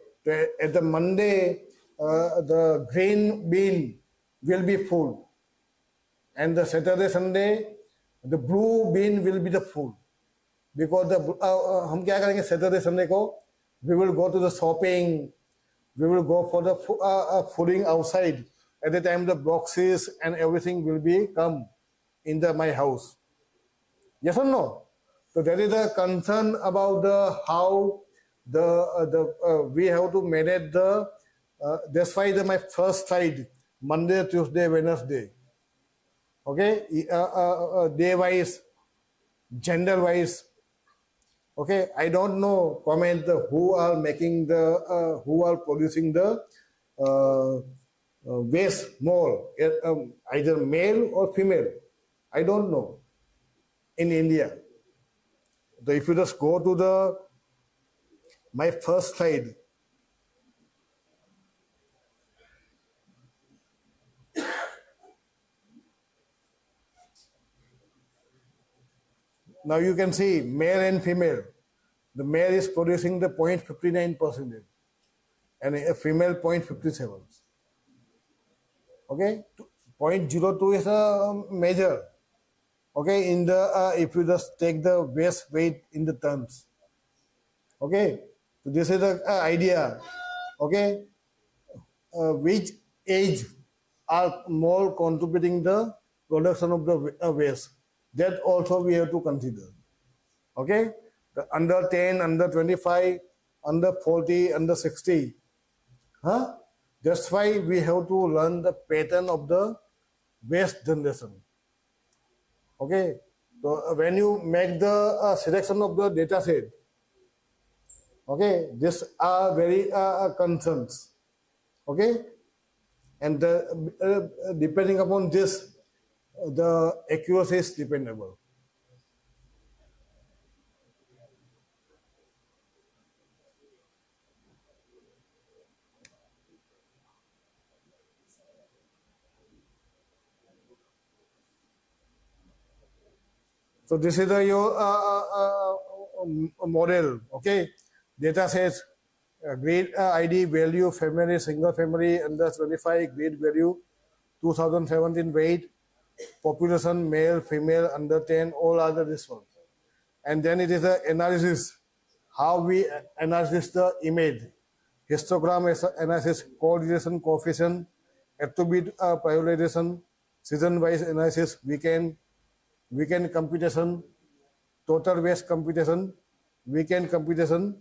at the Monday, the green bin will be full, and the Saturday, Sunday, the blue bin will be the full. Because the हम क्या करेंगे Saturday, Sunday को, we will go to the shopping, we will go for the fooding outside. At the time, the boxes and everything will be come in my house. Yes or no? So that is the concern about the how we have to manage the. That's why my first slide, Monday, Tuesday, Wednesday. Okay, day wise, gender wise. Okay, I don't know comment who are making the who are producing the waste more, either male or female. I don't know in India. So if you just go to my first slide, now you can see male and female. The male is producing the 0.59% and a female 0.57. Okay, 0.02 is a measure. Okay, in the if you just take the waste weight in the tons. Okay, so this is the idea. Okay, which age are more contributing the production of the waste? That also we have to consider. Okay, the under 10, under 25, under 40, under 60. Huh? That's why we have to learn the pattern of the waste generation. Okay. So when you make the selection of the data set, okay, these are very concerns. Okay. And depending upon this, the accuracy is dependable. So this is your model, okay? Data says grade ID value family, single family under 25, grade value 2017 weight, population male, female under 10, all other this one. And then it is the analysis, how we analyze the image, histogram analysis, coordination coefficient, attribute prioritization, season-wise analysis, weekend computation, total waste computation, weekend computation,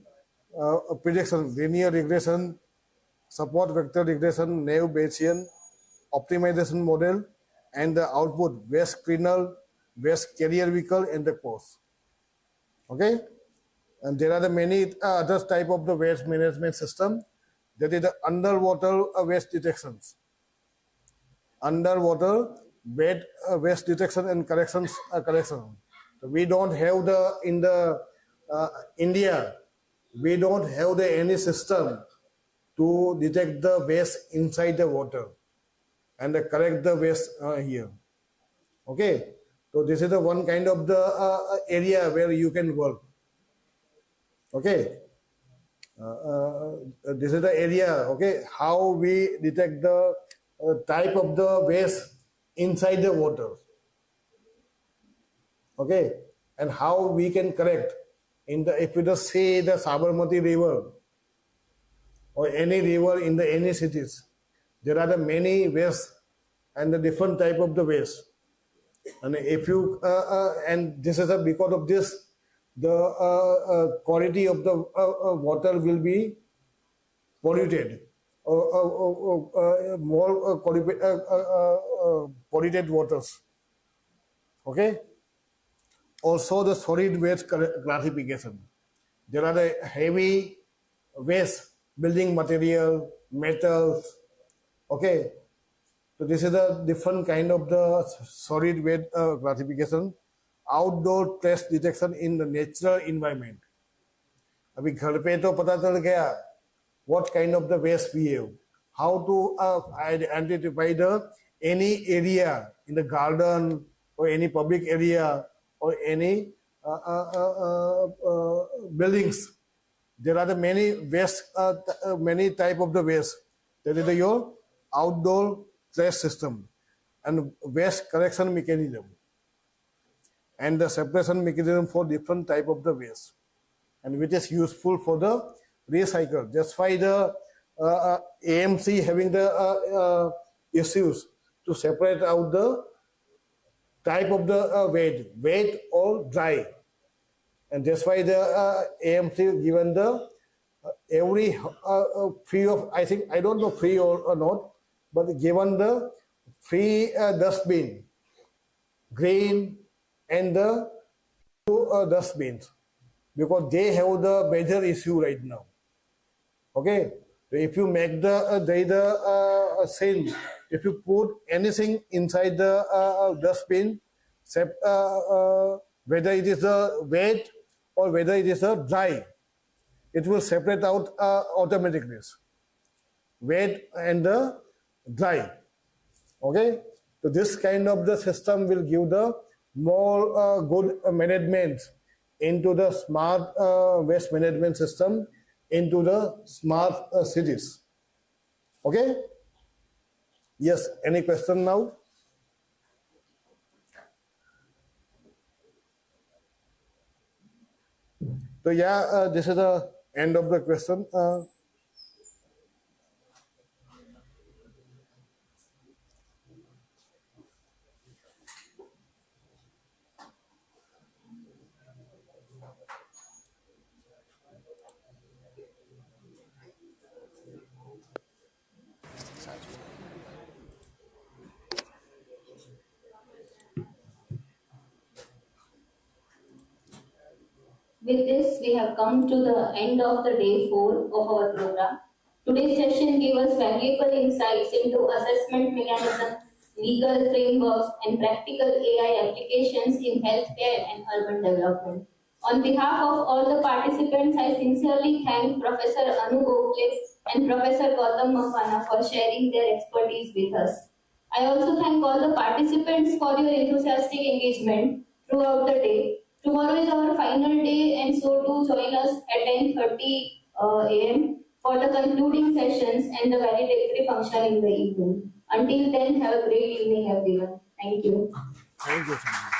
prediction, linear regression, support vector regression, naive Bayesian, optimization model, and the output waste cleaner, waste carrier vehicle, and the cost. Okay, and there are the many other type of the waste management system. That is the underwater waste detections, underwater waste detection and collections collection. So we don't have the in the India. We don't have the any system to detect the waste inside the water and collect the waste here. Okay, so this is the one kind of the area where you can work. Okay, this is the area. Okay, how we detect the type of the waste inside the water. Okay, and how we can correct in the if you just say the Sabarmati River or any river in the any cities, there are the many waste and the different type of the waste. And if you and this is a because of this, the quality of the water will be polluted or more polluted waters. Okay. Also, the solid waste classification. There are the heavy waste, building material, metals. Okay, so this is a different kind of the solid waste classification. Outdoor trash detection in the natural environment. अभी घर पे तो पता चल गया what kind of the waste we have, how to identify the any area in the garden or any public area or any buildings. There are the many waste, many type of the waste. That is your outdoor trash system and waste collection mechanism and the separation mechanism for different type of the waste, and which is useful for the recycle. That's why the AMC having the issues to separate out the type of the wet or dry, and that's why the AMC given the every free of, I think, I don't know free or not, but given the free dustbin, green and the dustbins, because they have the major issue right now. Okay, so if you make the sin, if you put anything inside the dustbin, whether it is a wet or whether it is a dry, it will separate out automatically, wet and the dry. Okay, so this kind of the system will give the more good management into the smart waste management system into the smart cities. Okay. Yes, any question now? So yeah, this is the end of the question. With this, we have come to the end of the day 4 of our program. Today's session gave us valuable insights into assessment mechanism, legal frameworks, and practical AI applications in healthcare and urban development. On behalf of all the participants, I sincerely thank Professor Anu Gokhale and Professor Gautam Makhwana for sharing their expertise with us. I also thank all the participants for your enthusiastic engagement throughout the day. Tomorrow is our final day, and so do join us at 10:30 a.m. for the concluding sessions and the valedictory function in the evening. Until then, have a great evening, everyone. Thank you. Thank you.